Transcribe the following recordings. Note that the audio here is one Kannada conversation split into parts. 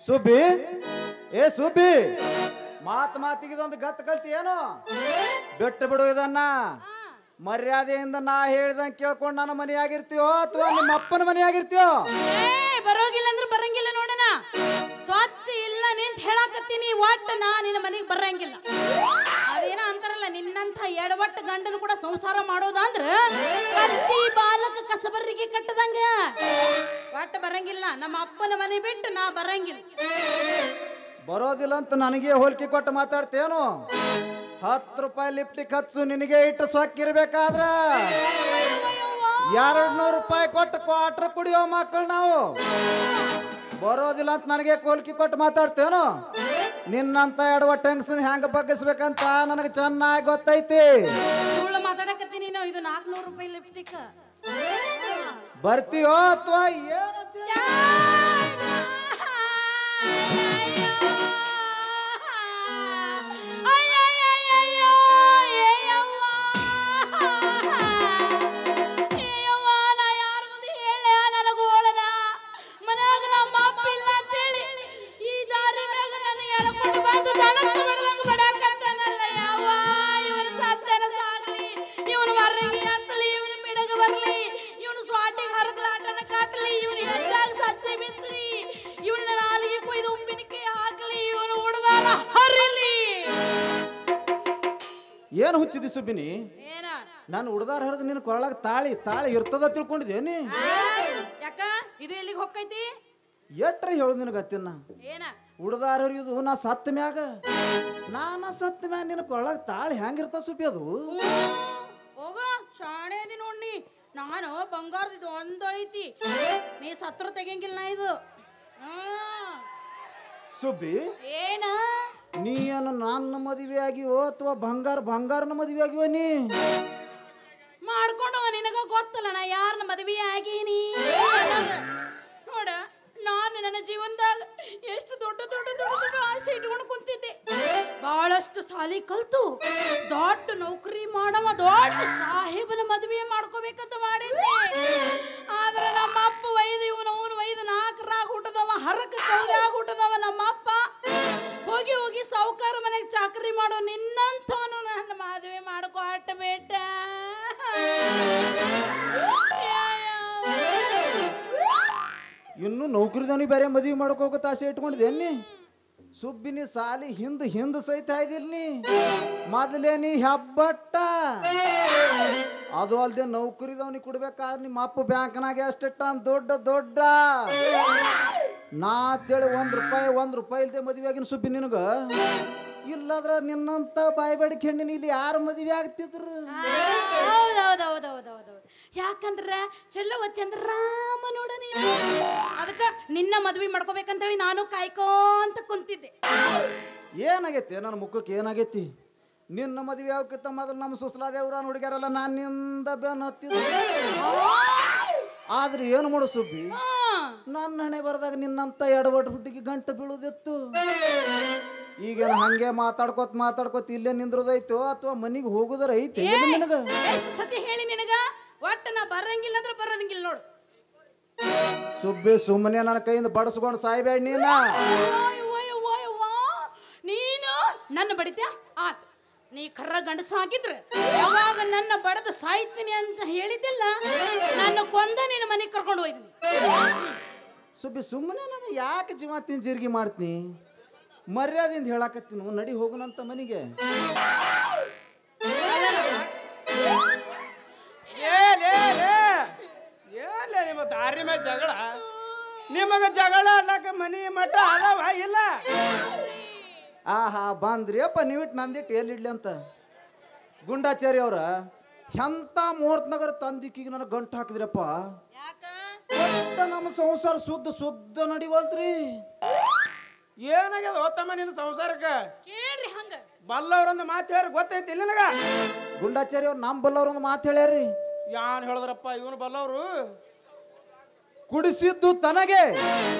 ಸುಬ್ಬಿ ಏ ಸುಬ್ಬಿ ಮಾತಿಗಿದೊಂದು ಗತ್ ಕಲ್ತಿ ಏನು ಬಿಟ್ಟು ಬಿಡು ಇದನ್ನ ಮರ್ಯಾದೆಯಿಂದ ನಾ ಹೇಳ್ದಂಗೆ ಕೇಳ್ಕೊಂಡು ನನ್ನ ಮನೆಯಾಗಿರ್ತೀಯೋ ಅಥವಾ ನಿಮ್ಮ ಅಪ್ಪನ ಮನೆಯಾಗಿರ್ತೀಯೋ ಬರೋಗಿಲ್ಲ ಅಂದ್ರೆ ಬರಂಗಿಲ್ಲ ನೋಡಣ ಸ್ವಚ್ಛ ಇಲ್ಲ ನಿಂತ ಹೇಳಾಕತ್ತೀನಿ ಒಟ್ಟ ನಾ ನಿನ್ನ ಮನೆಗೆ ಬರಂಗಿಲ್ಲ ಅದೇನ ಅಂತಾರಲ್ಲ ನಿನ್ನಂತ ಎಡವಟ್ಟು ಗಂಡನು ಕೂಡ ಸಂಸಾರ ಮಾಡೋದಂದ್ರ ಕತ್ತಿ ಬಾಲಕ ಕಸಬರ್ರಿಗೆ ಕಟ್ಟದಂಗ ಒಟ್ಟ ಬರಂಗಿಲ್ಲ ನಮ್ಮ ಅಪ್ಪನ ಮನೆ ಬಿಟ್ಟು ನಾ ಬರಂಗಿಲ್ಲ ಬರೋದಿಲ್ಲ ಅಂತ ನನಗೆ ಹೋಲಿಕೆ ಕೊಟ್ಟು ಮಾತಾಡ್ತೇನು 10 ರೂಪಾಯಿ ಲಿಫ್ಟಿಗೆ ಹಚ್ಚು ನಿನಗೆ ಇಟ್ಟು ಸೊಕ್ಕಿರ್ಬೇಕಾದ್ರ 200 ರೂಪಾಯಿ ಕೊಟ್ಟು ಕ್ವಾರ್ಟರ್ ಕುಡಿಯೋ ಮಕ್ಕಳು ನಾವು ಬರೋದಿಲ್ಲ ಅಂತ ನನಗೆ ಹೋಲಿಕೆ ಕೊಟ್ಟು ಮಾತಾಡ್ತೇನು ನಿನ್ನಂತ ಎಡವ ಟೆನ್ಷನ್ ಹೆಂಗ ಬಗ್ಗಿಸ್ಬೇಕಂತ ನನಗೆ ಚೆನ್ನಾಗಿ ಗೊತ್ತೈತಿ ಮಾತಾಡಕತ್ತೀನಿ ಇದು 400 ರೂಪಾಯಿ ಲಿಫ್ಟಿಕ್ ಬರ್ತೀಯೋ ಅಥವಾ ಏನು ಹುಚ್ಚಿದಿ ಸುಬ್ಬಿನಿ ನಾನು ಉಡ್ದಾರ ಹರಿದು ನಿನ್ನ ಕೊರಳಾಗ ತಾಳಿ ಇರ್ತದ ತಿಳ್ಕೊಂಡಿದ್ದೇನಿ ಯಾಕ ಇದು ಎಲ್ಲಿಗೆ ಹೋಗ್ತೈತಿ ಎಟ್ರ ಹೇಳುದು ನಿನಗೆ ಅತ್ತಿನ ಉಡ್ದಾರ ಹರಿಯುದು ನಾ ಸತ್ತ ಮ್ಯಾಗ ನಿನ್ನ ಕೊರಳಾಗ ತಾಳಿ ಹೆಂಗಿರ್ತಾವ ಸುಬ್ಬಿ ಅದು ಹೋಗ ಶಾಣೆ ಅದಿ ನೋಡಿ ನಾನು ಬಂಗಾರದಿದ್ದು ಒಂದೈತಿ ನೀ ಸತ್ರ ತೆಗಿಯಂಗಿಲ್ಲ ಇದು ಸುಬ್ಬಿ ಏನ ನೀನು ನನ್ನ ಮದುವೆ ಆಗಿವೋ ಅಥವಾ ಬಂಗಾರನ ಮದುವೆ ಆಗಿವ ನೀ ಮಾಡ್ಕೊಂಡವ ನಿನಗ ಗೊತ್ತಲ್ಲ ನಾ ಯಾರನ್ನ ಮದುವೆ ಆಗೀನಿ ನೋಡ ನಾನು ನನ್ನ ಜೀವನದಾಗ ಎಷ್ಟು ದೊಡ್ಡ ಆಸೆ ಇಟ್ಕೊಂಡು ಕುಂತಿದ್ದೆ ಬಹಳಷ್ಟು ಸಾಲಿ ಕಲ್ತು ದೊಡ್ಡ ನೌಕರಿ ಮಾಡವ ದೊಡ್ಡ ಸಾಹೇಬನ ಮದುವೆ ಮಾಡ್ಕೋಬೇಕಂತ ಮಾಡಿದ್ದೆ ಆದ್ರೆ ನಮ್ಮ ಅಪ್ಪ ವೈದು ಇವನು 4 ಹುಟ್ಟದವ ಹರಕ ಕೌದ್ಯಾಗ ಹುಟ್ಟದವ ನಮ್ಮ ಅಪ್ಪ ಹೋಗಿ ಸಾವುಕಾರ ಮನೆಗೆ ಚಾಕರಿ ಮಾಡೋ ನಿನ್ನಂಥವನು ನನ್ನ ಮದುವೆ ಮಾಡ್ಕೊ ಅಟ್ಟ ಬೇಟ ಇನ್ನು ನೌಕರಿದವನಿಗೆ ಬೇರೆ ಮದುವೆ ಮಾಡ್ಕೋಕ ಆಸೆ ಇಟ್ಕೊಂಡಿದ್ದೇನಿ ಸುಬ್ಬಿನಿ ಸಾಲಿ ಹಿಂದ ಸಹಿತ ಇದಿಲ್ನಿ ಮೊದಲೇ ನೀ ಹೆಬ್ಬಟ್ಟ ಅದು ಅಲ್ದೆ ನೌಕರಿದವನಿಗೆ ಕೊಡ್ಬೇಕಾದ್ರೆ ನಿಮ್ಮ ಅಪ್ಪ ಬ್ಯಾಂಕ್ನಾಗೆ ಅಷ್ಟಿಟ್ಟ ದೊಡ್ಡ ನಾ ಅಂತೇಳಿ 1 ರೂಪಾಯಿ ಇಲ್ದೆ ಮದುವೆ ಆಗಿನ ಸುಬ್ಬಿ ನಿನಗ ಇಲ್ಲದ್ರ ನಿನ್ನಂತ ಬಾಯ್ಬಾಡಿ ಹೆಣ್ಣಿನ ಇಲ್ಲಿ ಯಾರು ಮದುವೆ ಆಗ್ತಿದ್ರು ಹೌದೌದೌದೌದೌದು ಯಾಕಂದ್ರ ಚೆಲ್ಲವ ಚಂದ್ರಾಮ ನೋಡ ನೀನು ಅದಕ್ಕ ನಿನ್ನ ಮದುವೆ ಮಾಡ್ಕೋಬೇಕಂತೇಳಿ ನಾನು ಕಾಯ್ಕೋಂತ ಕುಂತಿದ್ದೆ ಏನಾಗೈತಿ ನನ್ನ ಮುಖಕ್ಕೆ ಏನಾಗೈತಿ ನಿನ್ನ ಮದುವೆ ಯಾವಕ್ಕಿಂತ ಮೊದಲು ನಮ್ಮ ಸುಸ್ಲಾದೇವ್ರ ಹುಡುಗ್ಯಾರಲ್ಲ ನಾನು ನಿಂದ ಬೆನ್ ಹತ್ತಿದ್ದೆ ಆದ್ರೆ ಏನು ಮಾಡು ಸುಬ್ಬಿ ನನ್ನ ಹಣೆ ಬರದಾಗ ನಿನ್ನಂತ ಎಡವಟ್ಟು ಹುಟ್ಟಿಗೆ ಗಂಟು ಬೀಳುದಿತ್ತು ಈಗೇನು ಹಂಗೆ ಮಾತಾಡ್ಕೋತ ಇಲ್ಲೇ ನಿಂದ್ರದೈತೋ ಅಥವಾ ಮನಿಗೆ ಹೋಗುದರ ಐತಿ ನಿನಗ ಸತಿ ಹೇಳಿ ನಿನಗ ಒಟ್ಟು ನಾ ಬರಂಗಿಲ್ಲ ಅಂದ್ರೆ ಬರೋದಂಗಿಲ್ಲ ನೋಡು ಸುಬ್ಬಿ ಸುಮ್ಮನೆ ನನ್ನ ಕೈಯಿಂದ ಬಡಸ್ಕೊಂಡು ಸಾಯ್ಬೇಡ ನೀನು ನನ್ನ ಬಡಿತ್ಯಾ ಆತು ನೀ ಕರ್ರ ಗಂಡಸ ಹಾಕಿದ್ರೆ ಯಾವಾಗ ನನ್ನ ಬಡದ ಸಾಯ್ತೀನಿ ಅಂತ ಹೇಳಿದ್ದಿಲ್ಲ ನನ್ನ ಕೊಂದ ನಿನ್ನ ಮನೆಗೆ ಕರ್ಕೊಂಡು ಹೋಯ್ತೀನಿ ಸುಬ್ಬಿ ಸುಮ್ಮನೆ ನಾನು ಯಾಕೆ ಜೀವ ತಿನ್ ಜೀರಿಗೆ ಮಾಡ್ತೀನಿ ಮರ್ಯಾದೆಯಿಂದ ಹೇಳಾಕತ್ತೀನಿ ನಡಿ ಹೋಗುನಂತ ಮನೆಗೆ ನಿಮ್ಮ ದಾರಿ ಮೇಲೆ ಜಗಳ ನಿಮಗ ಜಗಳ ಅಲ್ಲಕ ಮನಿ ಮಠ ಅದಾವ ಇಲ್ಲ ಆಹಾ ಬಂದ್ರಿ ಅಪ್ಪ ನೀವಿಟ್ಟು ನಂದಿಟ್ಟು ಎಲ್ಲಿಡ್ಲಿ ಅಂತ ಗುಂಡಾಚಾರಿ ಅವ್ರ ಎಂತ ಮುಹೂರ್ತ ನಗರ ತಂದಿಕ್ಕಿಗೆ ನನಗೆ ಗಂಟು ಹಾಕಿದ್ರಪ್ಪ ಒಟ್ಟ ನಮ್ಮ ಸಂಸಾರ ಶುದ್ಧ ನಡಿವಲ್ತ್ರಿ. ಏನಾಗ್ಯದ ಹೋತಮ್ಮ ನಿನ್ನ ಸಂಸಾರಕ್ಕ? ಕೇಳ್ರಿ ಹಂಗ ಬಲ್ಲವ್ರೊಂದು ಮಾತು ಹೇಳಿ ಗೊತ್ತೈತಿ ಇಲ್ಲ ನಿನಗ? ಗುಂಡಾಚಾರಿ ಅವ್ರು ನಮ್ಮ ಬಲ್ಲವ್ರೊಂದು ಮಾತು ಹೇಳ್ಯಾರಿ. ಯಾನ್ ಹೇಳಿದ್ರಪ್ಪ ಇವನು ಬಲ್ಲವ್ರು? ಕುಡಿಸಿದ್ದು ತನಗೆ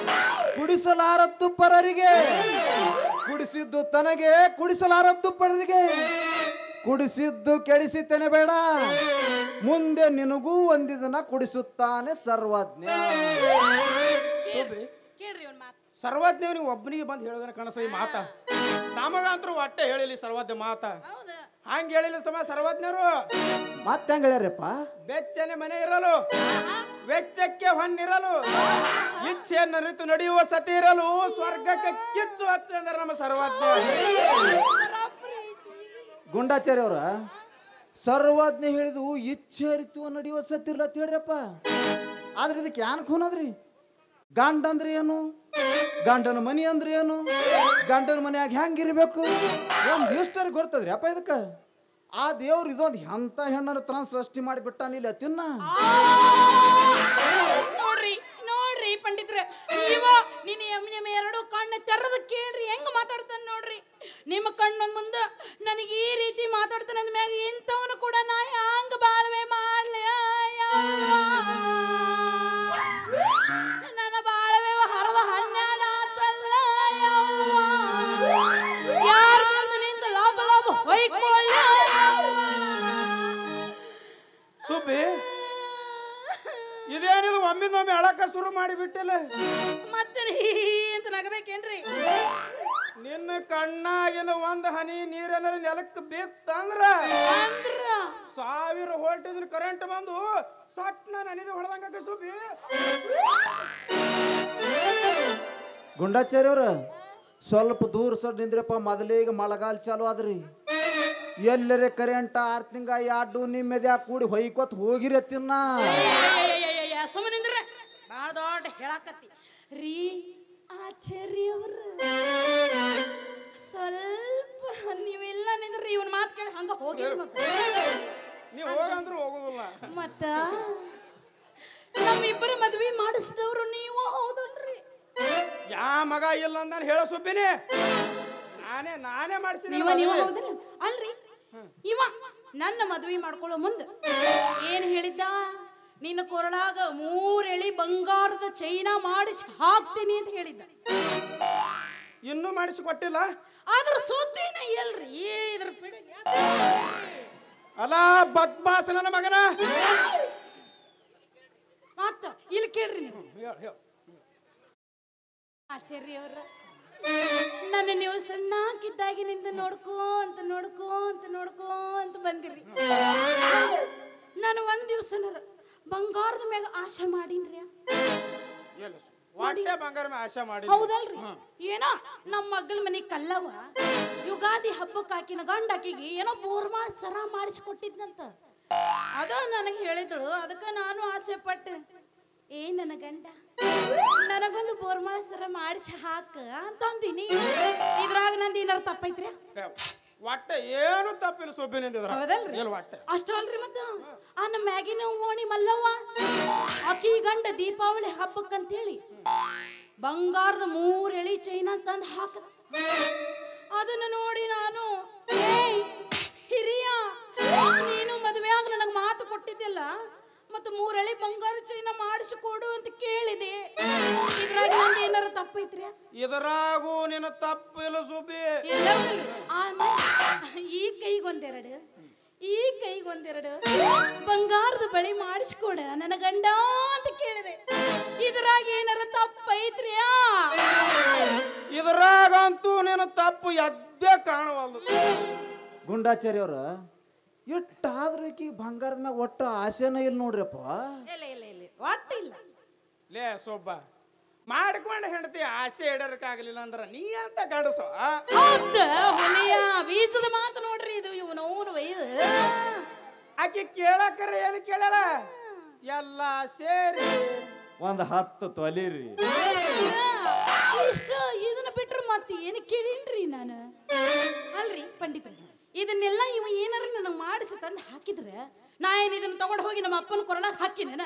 ಕುಡಿಸಲಾರದ್ದು ಪರರಿಗೆ, ಕುಡಿಸಿದ್ದು ತನಗೆ ಕುಡಿಸಲಾರದ್ದು ಪರರಿಗೆ, ಕುಡಿಸಿದ್ದು ಕೆಡಿಸಿತೇನೆ ಬೇಡ, ಮುಂದೆ ನಿನಗೂ ಒಂದಿದನ ಕುಡಿಸುತ್ತಾನೆ ಸರ್ವಜ್ಞ. ಕೇಳ್ರಿ ಅವ್ನ ಮಾತು. ಸರ್ವಜ್ಞ ನೀವು ಒಬ್ಬನಿಗೆ ಬಂದು ಹೇಳಿದ್ರೆ ಕನಸ ಈ ಮಾತ. ನಮಗಂತರೂ ಒಟ್ಟೆ ಹೇಳಿಲ್ಲ ಸರ್ವಜ್ಞ ಮಾತ. ಹೌದಾ? ಹಂಗ ಹೇಳಿಲ್ಲ ಸಮ ಸರ್ವಜ್ಞರು. ಮತ್ತೆ ಹೆಂಗ ಹೇಳ್ಯಾರಪ್ಪ? ಬೆಚ್ಚನೆ ಮನೆ ಇರಲು, ವೆಚ್ಚಕ್ಕೆ ಹೊನ್ನಿರಲು, ಇಚ್ಛೆಯನ್ನು ರಿತು ನಡೆಯುವ ಸತಿ ಇರಲು, ಸ್ವರ್ಗಕ್ಕೆ ಕಿಚ್ಚು ಹಚ್ಚ ಅಂದ್ರೆ ನಮ್ಮ ಸರ್ವಜ್ಞ. ಗುಂಡಾಚಾರಿ ಅವ್ರ ಸರ್ವಜ್ಞ ಹೇಳಿದು ಇಚ್ಛೆ ಅರಿತು ನಡೆಯುವ ಸತ್ತಿರ್ಲ ಅಂತ ಹೇಳ್ರಪ್ಪ. ಆದ್ರೆ ಇದಕ್ಕೆ ಯಾನ್ ಖೂನದ್ರಿ? ಗಂಡ ಅಂದ್ರೆ ಏನು, ಗಂಡನ ಮನಿ ಅಂದ್ರೆ ಏನು, ಗಂಡನ ಮನ್ಯಾಗ ಹೆಂಗಿರ್ಬೇಕು ಒಂದ್ ಇಷ್ಟರಿಗೆ ಗೊತ್ತದ್ರಿ ಅಪ್ಪ. ಇದಕ್ಕ ಆ ದೇವ್ರು ಇದೊಂದು ಎಂತ ಹೆಣ್ಣರ ತರ ಸೃಷ್ಟಿ ಮಾಡಿಬಿಟ್ಟಾನಿಲ್ಲ ತಿನ್ನ. ನೋಡ್ರಿ ನೋಡ್ರಿ ಪಂಡಿತ್ರೆ, ನಿಮ್ಮ ಎರಡು ಕಣ್ಣು ತೆರೆದು ಕೇಳ್ರಿ ಹೆಂಗ್ ಮಾತಾಡ್ತಾನೆ ನೋಡ್ರಿ. ನಿಮ್ಮ ಕಣ್ಣು ಮುಂದ ನನಗೆ ಈ ರೀತಿ ಮಾತಾಡ್ತಾನೆ ಅಂದ್ಮ್ಯಾಗ ಇಂಥವನು ಕೂಡ ನಾ ಹ್ಯಾಂಗ ಬಾಳ್ವೆ ಮಾಡ್ಲಿ? ನನ್ನ ಬಾಳ್ವೆ ಹರದ 12 ಆತಲ್ಲ. ಯಾರ ನಿಂತ ಲಾಭ ಹೊಯ್ಕೊಳ್ಳ ಸುಬ್ಬಿ. ಇದೇನಿದು ಒಮ್ಮಿಂದೊಮ್ಮೆ ಅಳಕ ಶುರು ಮಾಡಿಬಿಟ್ಟಿಲ್ಲ? ಮತ್ತೆ ಅಂತ ನಗಬೇಕೇನ್ರಿ? ನಿನ್ನ ಕಣ್ಣಾಗಿನ ಒಂದ್ ಹನಿ ನೀರೇನಾರ ನೆಲಕ್ಕೆ ಬಿತ್ತಂದ್ರ 1000 ವೋಲ್ಟೇಜ್ ಕರೆಂಟ್ ಬಂದು ಸಟ್ನ ನನಿದು ಹೊಡೆದಂಗ ಸುಬ್ಬಿ. ಗುಂಡಾಚಾರಿ ಅವ್ರ ಸ್ವಲ್ಪ ದೂರ ಸರ್ ನಿಂದ್ರಪ್ಪ. ಮೊದಲೀಗ ಮಳೆಗಾಲ ಚಾಲು ಆದ್ರಿ. ಎಲ್ಲರೇ ಕರೆಂಟ್ 6 ತಿಂಗ 2 ನಿಮ್ಮೆದ್ಯಾ ಕೂಡಿ ಹೊಯ್ಕೋತ್ ಹೋಗಿರ ತಿನ್ನ. ಸುಮ್ಮನಿಂದ್ರ ಬಾಳ ದೊಡ್ಡ ಹೇಳಾಕತ್ತಿ ರೀ ಆಚಾರ್ಯ ಅವ್ರ. ಸ್ವಲ್ಪ ನೀವೆಲ್ಲ ನಿಂದ್ರಿ ಇವನ್ ಮಾತು ಕೇಳಿ ಹಂಗ ಹೋಗಿ ನೀವು ಹೋಗಂದ್ರು ಹೋಗುದಿಲ್ಲ. ಮತ್ತ ನಮ್ಮಿಬ್ಬರ ಮದ್ವಿ ಮಾಡಿಸಿದವ್ರು ನೀವು ಹೌದಲ್ರಿ? ಯಾ ಮಗ ಇಲ್ಲ ಅಂದ ಹೇಳ ಸುಬ್ಬಿನಿ. ನಾನೇ ಮಾಡಿಸಿ. ನೀವು ಹೌದಿಲ್ಲ ಅಲ್ರಿ? ಇವ ನನ್ನ ಮದ್ವಿ ಮಾಡ್ಕೊಳ್ಳೋ ಮುಂದೆ ಏನ್ ಹೇಳಿದ್ದ? ನಿನ್ನ ಕೊರಳಾಗ 3 ಎಳಿ ಬಂಗಾರದ ಚೈನಾ ಮಾಡಿಸಿ ಹಾಕ್ತೀನಿ ಅಂತ ಹೇಳಿದ್ದ. ಇನ್ನೂ ಮಾಡಿಸಿ ಕೊಟ್ಟಿಲ್ಲ? ಆದ್ರ ಸುದ್ದಿನ ಎಲ್ರಿ ಇದ್ರ ಪಿಡಿಗೆ? ಅಲ್ಲ ಬದ್ಮಾಸ ನನ್ನ ಮಗನ. ಮತ್ತ ಇಲ್ಲಿ ಕೇಳ್ರಿ ನೀವು. ಆಚಾರ್ಯ ಅವ್ರ ನನ್ನ ನೀವು ಸಣ್ಣಕ್ಕಿದ್ದಾಗಿನಿಂದ ನೋಡ್ಕೋ ಅಂತ ಬಂದಿರಿ. ನಾನು ಒಂದ್ ದಿವ್ಸನರ ಬಂಗಾರದ ಮ್ಯಾಗ ಆಶೆ ಮಾಡೀನ್ರಿ. ಬಂಗಾರ ಆಶೆ ಮಾಡಿ ಹೌದಲ್ರಿ? ಏನೋ ನಮ್ಮ ಮಗ್ಗಲ ಮನಿ ಕಲ್ಲವ ಯುಗಾದಿ ಹಬ್ಬಕ್ಕೆ ಹಾಕಿನ ಗಂಡಾಕಿಗೆ ಏನೋ ಬೋರ್ಮಾಳ ಸರ ಮಾಡಿಸ್ಕೊಟ್ಟಿದ್ನಂತ. ಅದ ನನಗೆ ಹೇಳಿದಳು. ಅದಕ್ಕೆ ನಾನು ಆಸೆ ಪಟ್ಟೆ, ನನ್ನ ಗಂಡ ನನಗೊಂದು ಬೋರ್ಮಾಳ ಸರ ಮಾಡಿಸಿ ಹಾಕ ಅಂತ ಅಂದಿನಿ. ಇದ್ರಾಗ ನಂದು ಏನಾರು ತಪ್ಪೈತ್ರಿ? ಒಟ್ಟೆ ಏನು ತಪ್ಪಿಲ್ಲ ಸೊಬ್ಬಿನಿಂದ. ಹೌದಲ್ರಿ? ಅಷ್ಟು ಅಲ್ರಿ. ಮತ್ತ ಆ ನಮ್ಮ ಮ್ಯಾಗಿನ ಓಣಿ ಮಲ್ಲವ್ವ ಅಕ್ಕಿ ಗಂಡ ದೀಪಾವಳಿ ಹಬ್ಬಕ್ಕಂತೇಳಿ ಬಂಗಾರದ 3 ಎಳಿ ಚೈನಾ ತಂದು ಹಾಕ. ಅದನ್ನ ನೋಡಿ ನಾನು, ಹಿರಿಯ ನೀನು ಮದುವೆಯಾಗ ನನಗೆ ಮಾತು ಕೊಟ್ಟಿದ್ದಿಲ್ಲ, ಮತ್ತೆ 3 ಎಳಿ ಬಂಗಾರ ಚೈನಾ ಮಾಡಿಸಿಕೊಡು ಅಂತ ಕೇಳಿದೆ. ಇದ್ರಾಗ ನಂದು ಏನಾರ ತಪ್ಪೈತ್ರಿ? ಇದರಾಗೂ ನಿನ್ನ ತಪ್ಪಿಲ್ಲ ಸುಬ್ಬಿ. ಈ ಕೈಗೊಂದೆರಡು ಬಂಗಾರದ ಬಳಿ ಮಾಡಿಸ್ಕೊಡ ನನ್ನ ಗಂಡ ಅಂತ ಕೇಳಿದೆ. ಇದ್ರಾಗ ಏನಾರ ತಪ್ಪೈತ್ರಿ? ಇದ್ರಾಗಂತೂ ನಿನ್ನ ತಪ್ಪು ಎದ್ದೇ ಕಾಣವಲ್ದು. ಗುಂಡಾಚಾರಿ ಅವ್ರ ಎಷ್ಟಾದ್ರೂ ಈಕಿ ಬಂಗಾರದ ಮ್ಯಾಗ ಒಟ್ಟ ಆಸೆನ ಇಲ್ಲ ನೋಡ್ರಪ್ಪ. ಇಲ್ಲ ಒಟ್ಟ ಇಲ್ಲ. ಲೇ ಸೊಬ್ಬ, ಮಾಡ್ಕೊಂಡ ಹೆಂಡತಿ ಆಸೆ ಇಡೋದಕ್ಕಾಗಲಿಲ್ಲ ಅಂದ್ರ ನೀ ಅಂತ ಗಡಸು. ಹೊಲೆಯ ಬೀಜದ ಮಾತು ನೋಡ್ರಿ ಇದು. ಇವನವನು ವೈದ ಆಕಿ ಕೇಳಕರ ಏನು ಕೇಳಲ್ಲ, ಎಲ್ಲ ಸೇರಿ ಒಂದ್ 10 ತೊಲಿರಿ. ಇಷ್ಟ ಇದನ್ನ ಬಿಟ್ರೆ ಮತ್ತೆ ಏನು ಕೇಳೀನ್ರಿ ನಾನು? ಅಲ್ರಿ ಪಂಡಿತ, ಇದನ್ನೆಲ್ಲ ಇವ ಏನಾರ ನನಗೆ ಮಾಡಿಸಿ ತಂದು ಹಾಕಿದ್ರೆ ನಾ ಏನ್ ಇದನ್ನ ತಗೊಂಡು ಹೋಗಿ ನಮ್ಮ ಅಪ್ಪನ ಕೊರಳಾಗ ಹಾಕಿನೇನ?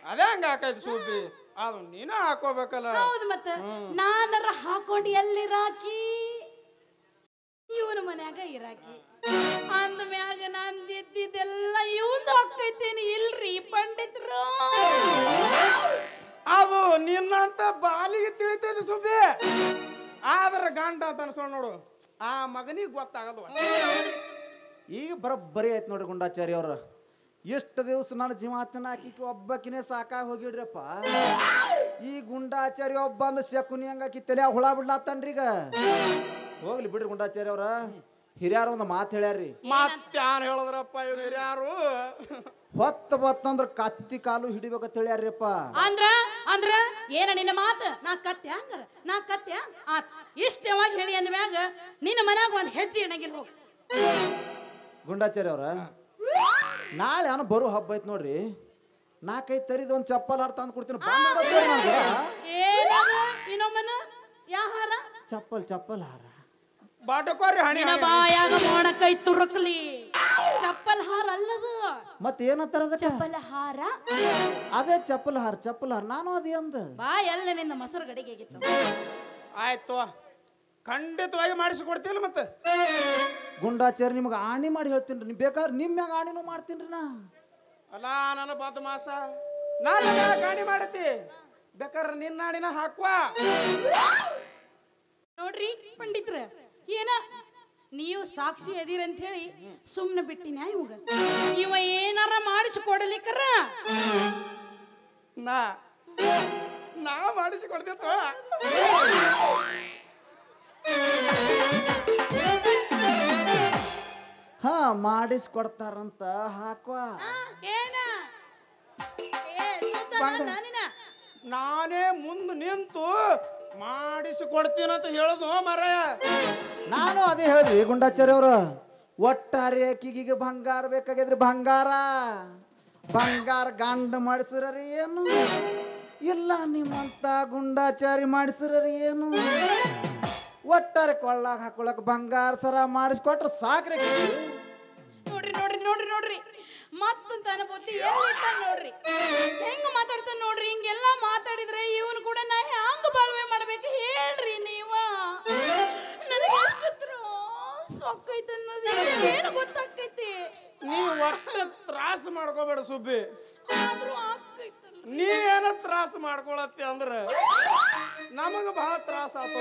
ಅದೇ ಹಂಗ ಹಾಕೈತಿ ಸುಬ್ಬಿ ಅದು ನೀನ ಹಾಕೋಬೇಕಲ್ಲ ಹೌದು ಮತ್ತ ನಾನರ ಹಾಕೊಂಡು ಎಲ್ಲಿ ರಾಕಿ ಇವನ ಮನ್ಯಾಗ ಇರಾಕಿ ಅಂದ ಮ್ಯಾಗ ನಾನ್ ಇದ್ದಿದ್ದೆಲ್ಲ ಇವಂದು ಹಾಕೈತೇನಿ ಇಲ್ರಿ ಪಂಡಿತರು ಅದು ನಿನ್ನಂತ ಬಾಲಿಗೆ ತಿಳಿತೈತಿ ಸುಬ್ಬಿ ಆದ್ರ ಗಂಡ ಅಂತ ಅನ್ಸೋಣ ನೋಡು ಆ ಮಗನಿಗೆ ಗೊತ್ತಾಗಲ್ವ ಈಗ ಬರೋಬ್ಬರಿ ಆಯ್ತು ನೋಡ್ರಿ ಗುಂಡಾಚಾರಿ ಅವ್ರ ಎಷ್ಟು ದಿವಸ ನನ್ನ ಜೀವಾತನ ಹಾಕಿ ಒಬ್ಬಕಿನೇ ಸಾಕಾಗಿ ಹೋಗಿಡ್ರಪ್ಪ ಈ ಗುಂಡಾಚಾರಿ ಒಬ್ಬ ಅಂದ ಶಕುನಿ ಹಂಗಾಕಿ ತಲೆ ಹುಳ ಬಿಡ್ಲಾತನ್ರಿ ಈಗ ಹೋಗ್ಲಿ ಬಿಡ್ರಿ ಗುಂಡಾಚಾರಿ ಅವ್ರ ಹಿರಿಯಾರ ಒಂದು ಮಾತು ಹೇಳ್ಯಾರ್ರಿ ಮತ್ತಾನ್ ಹೇಳಿದ್ರಪ್ಪ ಇವ್ರು ಹಿರಿಯಾರು ಹೊತ್ತಂದ್ರ ಕತ್ತಿ ಕಾಲು ಹಿಡಿಬೇಕಂತ ಹೇಳ್ಯಾರ್ರಿಪ್ಪ ಅಂದ್ರ ಏನ ನಿನ್ನ ಮಾತ ನಾ ಕತ್ಯ ಹಂಗಾರ ನಾ ಕತ್ಯ ಆತ್ ಇಷ್ಟವಾಗಿ ಹೇಳಿ ಅಂದ ಮ್ಯಾಗ ನಿನ್ನ ಮನ್ಯಾಗ ಒಂದ್ ಹೆಜ್ಜೆ ಇಣಗಿಲ್ ಹೋಗ ಗುಂಡಾಚಾರಿ ಅವ್ರ ನಾಳೆ ಅವನು ಬರೋ ಹಬ್ಬ ಐತ್ ನೋಡ್ರಿ ನಾಲ್ಕೈದು ತರಿದ ಒಂದ್ ಚಪ್ಪಲ್ ಹಾರ ತಂದು ಕೊಡ್ತೀನಿ ಇನ್ನೊಮ್ಮನ ಯಾಹಾರ ಚಪ್ಪಲ್ ಹಾರ ಬಾಟಕೋರಿ ಹಣಿ ನಿನ್ನ ಬಾಯಾಗ ಮೋಣ ಕೈ ತುರುಕ್ಲಿ ಚಪ್ಪಲ್ ಹಾರ ಅಲ್ಲದು ಮತ್ ಏನಂತಾರ ಚಪ್ಪಲ್ ಹಾರ ಅದೇ ಚಪ್ಪಲ್ ಹಾರ ನಾನು ಅದೇ ಅಂದ ಬಾ ಎಲ್ಲ ನಿನ್ನ ಮೊಸರು ಗಡಿಗೆ ಆಗಿತ್ತು ಆಯ್ತು ಖಂಡಿತವಾಗಿ ಮಾಡಿಸಿಕೊಡ್ತಿಲ್ಲ ಮತ್ತೆ ಗುಂಡಾಚಾರಿ ನಿಮ್ಗೆ ಆಣಿ ಮಾಡಿ ಹೇಳ್ತೀನಿ ನೀವು ಬೇಕಾದ್ರೆ ನಿಮ್ಮ ಮ್ಯಾಗ ಆಣಿನೂ ಮಾಡ್ತೀನಿ ನಾ ಅಲ್ಲ ನನ್ನ ಬದ್ ಮಾಸ ನಾನು ಗಾಡಿ ಮಾಡತಿ ಬೇಕಾದ್ರೆ ನಿನ್ನ ಆಣಿನ ಹಾಕುವ ನೋಡ್ರಿ ಪಂಡಿತ್ರ ಏನ ನೀವು ಸಾಕ್ಷಿ ಅದೀರಂತ ಹೇಳಿ ಸುಮ್ನೆ ಬಿಟ್ಟಿನ ಇವ ಏನಾರ ಮಾಡಿಸಿ ಕೊಡಲಿಕ್ಕರ ನಾ ಮಾಡಿಸಿಕೊಡ್ತಿತ್ತು ಹಾ ಮಾಡಿಸ್ಕೊಡ್ತಾರಂತ ಹಾಕುವ ನಾನೇ ಮುಂದೆ ನಿಂತು ಮಾಡಿಸಿಕೊಡ್ತೀನಂತ ಹೇಳುದು ಮರಯ ನಾನು ಅದೇ ಹೇಳ್ರಿ ಗುಂಡಾಚಾರಿ ಅವ್ರ ಒಟ್ಟಾರೆ ಅಕ್ಕಿಗೆ ಬಂಗಾರ ಬೇಕಾಗಿದ್ರಿ ಬಂಗಾರ ಗಂಡ ಮಾಡಿಸ್ರಿ ಏನು ಇಲ್ಲ ನಿಮ್ಮಂತ ಗುಂಡಾಚಾರಿ ಮಾಡಿಸ್ರಿ ಏನು ಒಟ್ಟಾರೆ ಕೊಳ್ಳಾಗ ಹಾಕೊಳಕ್ ಬಂಗಾರ ಸರ ಮಾಡಿಸ್ಕೊಟ್ರೆ ಸಾಕ್ರಿ ನೋಡ್ರಿ ಮತ್ತಂತ ಅನುಭೂತಿ ನೋಡ್ರಿ ಹೆಂಗ ಮಾತಾಡ್ತಾನ ನೋಡ್ರಿ ಹಿಂಗೆಲ್ಲ ಮಾತಾಡಿದ್ರೆ ಇವನು ಕೂಡ ನಾ ಹ್ಯಾಂಗ ಬಾಳ್ವೆ ಮಾಡ್ಬೇಕು ಹೇಳ್ರಿ ನೀವ ನನಗೆ ಎಷ್ಟು ತ್ರಾಸಕ್ಕೈತೆ ಅನ್ನೋದು ಏನು ಗೊತ್ತಾಕೈತಿ ನೀವು ಒಟ್ಟು ತ್ರಾಸ ಮಾಡ್ಕೋಬೇಡ ಸುಬ್ಬಿ ಆದ್ರೂ ಆಕೈತಲ್ಲ ನೀ ಏನ ತ್ರಾಸ ಮಾಡ್ಕೊಳತ್ತಿ ಅಂದ್ರ ನಮಗ ಬಹಳ ತ್ರಾಸ ಆತ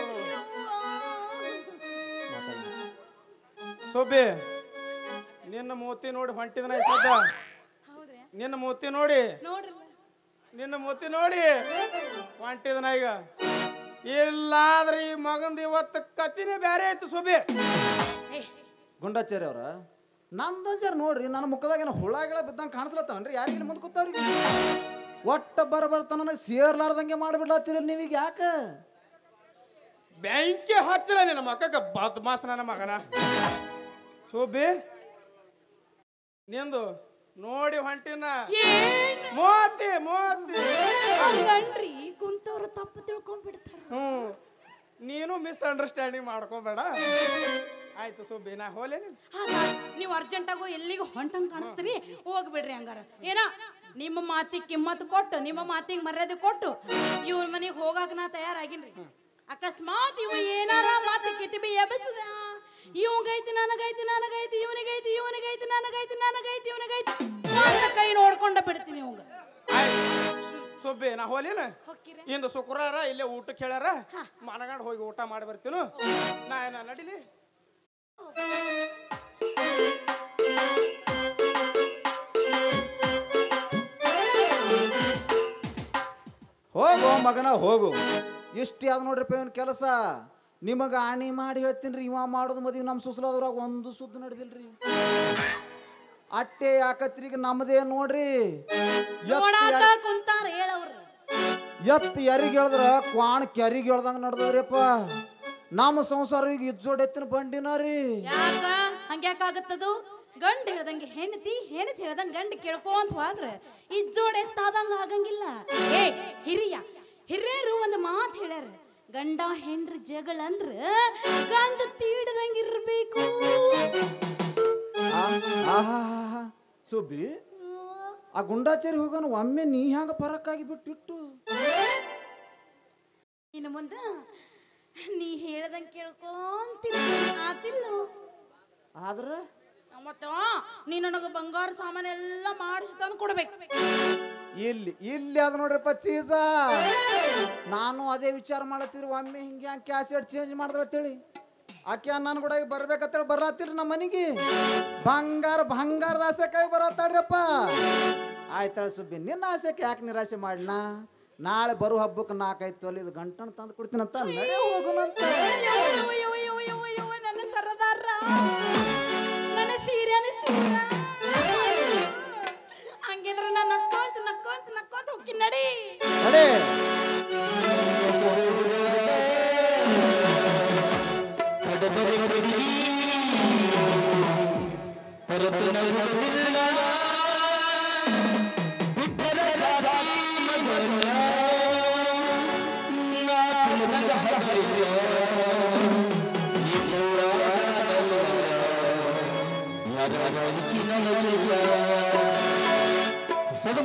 ಸುಬ್ಬಿ ನಿನ್ನ ಮೂತಿ ನೋಡಿ ಹೊಂಟಿದನ ಸದ್ದ ನಿನ್ನ ಮೂತಿ ನೋಡಿ ಹೊಂಟಿದನ ಈಗ ಇಲ್ಲಾದ್ರೆ ಈ ಮಗಂದ ಇವತ್ತು ಕತ್ತಿನೇ ಬೇರೆ ಆಯ್ತು ಸುಬ್ಬಿ ಗುಂಡಾಚಾರಿ ಅವ್ರ ನಂದೊಂಜಾರ ನೋಡ್ರಿ ನನ್ನ ಮುಖದಾಗ ಹುಳಗಳ ಬಿದ್ದಂಗೆ ಕಾಣಿಸ್ಲತ್ತವನ್ರಿ ಯಾರಿಗೆ ಮುಂದೆ ಕೂತಾವ್ರಿ ಒಟ್ಟ ಬರ್ತಾನ ಸೇರ್ಲಾರ್ದಂಗೆ ಮಾಡಿಬಿಡ್ಲತ್ತೀರ ನೀವೀಗ ಯಾಕ ಬೆಂಕಿ ಹಚ್ಚಲ ನಿನ್ನ ಮಕ್ಕಕ್ಕ ಬದ್ಮಾಸ್ ನನ್ನ ಮಗನ ಸುಬ್ಬಿ ನಿಂದು ನೋಡಿ ಹೊಂಟಿನ ಮೋತಿ ಕುಂತವ್ರು ತಪ್ಪು ತಿಳ್ಕೊಂಡ್ಬಿಡ್ತಾರ ನೀನು ಮಿಸ್ಅಂಡರ್ಸ್ಟ್ಯಾಂಡಿಂಗ್ ಮಾಡ್ಕೋಬೇಡ ಆಯ್ತು ಸುಬ್ಬಿ ನಾ ಹೋಲೇನಿ ನೀವು ಅರ್ಜೆಂಟ್ ಆಗೋ ಎಲ್ಲಿಗೂ ಹೊಂಟಂಗ್ ಕಾಣಿಸ್ತೀರಿ ಹೋಗ್ಬಿಡ್ರಿ ಹಂಗಾರ ಏನ ನಿಮ್ಮ ಮಾತಿಗೆ ಕಿಮ್ಮತ್ತು ಕೊಟ್ಟು ನಿಮ್ಮ ಮಾತಿಗೆ ಮರ್ಯಾದೆ ಕೊಟ್ಟು ಇವ್ರ ಮನೆಗೆ ಹೋಗಾಕ ನಾ ತಯಾರಾಗಿನ್ರಿ ಅಕಸ್ಮಾತ್ ಇವ ಏನಾರ ಮಾತಿ ಕಿಟಿಬಿ ಎಬಸದ ಇವಂಗೈತಿ ನನಗೈತಿ ಇವನಿಗೈತಿ ನನಗೈತಿ ಕೈ ನೋಡ್ಕೊಂಡ ಬಿಡ್ತೀನಿ ಇವಂಗ ಸುಬ್ಬಿ ನಾ ಹೋಲಿನ ಇಂದು ಶುಕ್ರವಾರ ಇಲ್ಲೇ ಊಟಕ್ಕೆ ಹೇಳ್ಯಾರ ಮನಗಂಡ್ ಹೋಗಿ ಊಟ ಮಾಡಿ ಬರ್ತೀನು ನಾ ಏನ ನಡಿಲಿ ಹೋಗು ಮಗನ ಹೋಗು ಇಷ್ಟೇ ಅದ ನೋಡ್ರಿಪ್ಪ ಇವನ್ ಕೆಲಸ ನಿಮಗ ಆಣಿ ಮಾಡಿ ಹೇಳ್ತೀನಿ ಇವ ಮಾಡೋದು ಮದುವೆ ನಮ್ಮ ಸುಸ್ಲಾದ್ರಾಗ ಒಂದು ಸುದ್ದಿ ನಡೆದಿಲ್ರಿ ಅಟ್ಟೆ ಯಾಕತ್ರಿಗೆ ನಮ್ಮದೇ ನೋಡ್ರಿ ಎತ್ ಯಾರಿಗೆ ಹೇಳಿದ್ರ ಕ್ವಾಣ ಕೆರಿಗೆ ಹೇಳ್ದಂಗ ನಡ್ದವ್ರಿಪ್ಪ ನಮ್ಮ ಸಂಸಾರ ಈಗ ಇಜ್ಜೋಡೆತ್ತಿನ ಬಂಡಿನ ರೀ ಹಂಗ್ಯಾಕಾಗತ್ತದು ಗಂಡ ಹೇಳ್ದಂಗೆ ಹೆಂಡತಿ ಹೇಳ್ದಂಗ ಗಂಡ ಕೇಳ್ಕೊಂತ ಹೋದ್ರ ಇಜ್ಜೋಡೆ ಎತ್ತಾದಂಗ ಆಗಂಗಿಲ್ಲ ಏ ಹಿರಿಯರು ಒಂದು ಮಾತು ಹೇಳ್ಯಾರ ಗಂಡ ಹೆಂಡ್ರ ಜಗಳ ಅಂದ್ರ ಗಂಡ ತೀಡದಂಗಿರ್ಬೇಕು ಸುಬ್ಬಿ ಆ ಗುಂಡಾಚೇರಿ ಹೋಗೋಣ ಒಮ್ಮೆ ನೀ ಹ್ಯಾಂಗ ಪರಕ್ಕಾಗಿ ಬಿಟ್ಟಿಟ್ಟು ಇನ್ನು ಮುಂದ ನೀ ಹೇಳ್ದಂಗೆ ಕೇಳ್ಕೊಂತೀನಿ ಆತಿಲ್ಲ ಆದ್ರ ಮತ್ತ ನೀ ನನಗೆ ಬಂಗಾರ ಸಾಮಾನೆಲ್ಲ ಮಾಡಿಸಿ ತಂದು ಕೊಡ್ಬೇಕು ಇಲ್ಲಿ ಅದ ನೋಡ್ರಪ್ಪ ಚೀಸ ನಾನು ಅದೇ ವಿಚಾರ ಮಾಡತ್ತೀರಿ ಒಮ್ಮೆ ಹಿಂಗೆ ಕ್ಯಾಸೆಟ್ ಚೇಂಜ್ ಮಾಡಿದ್ರತ್ತೇಳಿ ಆಕೆ ನಾನು ಕೂಡ ಬರ್ಬೇಕಂತೇಳಿ ಬರ್ಲಾತಿರಿ ನಮ್ಮ ಮನೆಗೆ ಬಂಗಾರದ ಆಸೆಕಾಯಿ ಬರತ್ತಾಡ್ರಪ್ಪ ಆಯ್ತಾಳ ಸುಬ್ಬಿ ನಿನ್ನ ಆಸೆಕ್ಕೆ ಯಾಕೆ ನಿರಾಶೆ ಮಾಡ್ನ ನಾಳೆ ಬರೋ ಹಬ್ಬಕ್ಕೆ 4-5 ತೊಲಿದು ಗಂಟನ ತಂದು ಕೊಡ್ತೀನಂತ ನಡೆ ಹೋಗೋಣಂತ ನನ್ನ ಸರದಾರ ನನ್ನ ಸೀರೆನ ಸೀರ ಹಂಗಿದ್ರೆ ನಾನು ನಕ್ಕೊಂತ ಹೋಗಿ ನಡಿ ಸದ